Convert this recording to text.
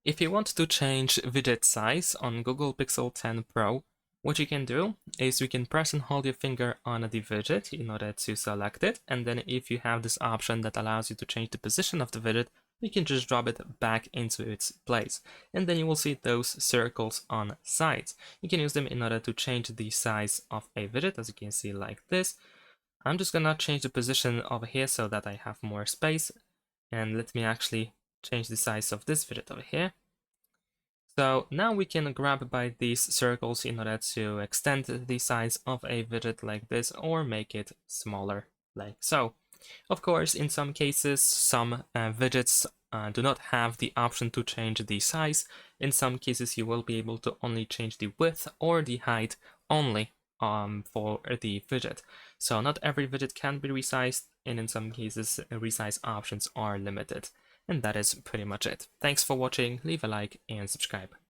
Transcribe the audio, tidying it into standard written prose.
If you want to change widget size on Google Pixel 10 Pro, what you can do is you can press and hold your finger on the widget in order to select it, and then if you have this option that allows you to change the position of the widget, you can just drop it back into its place, and then you will see those circles on sides. You can use them in order to change the size of a widget, as you can see like this. I'm just gonna change the position over here so that I have more space, and let me actually change the size of this widget over here. So now we can grab by these circles in order to extend the size of a widget like this or make it smaller like so. Of course, in some cases, some widgets do not have the option to change the size. In some cases, you will be able to only change the width or the height only for the widget. So not every widget can be resized, and in some cases, resize options are limited. And that is pretty much it. Thanks for watching, leave a like and subscribe.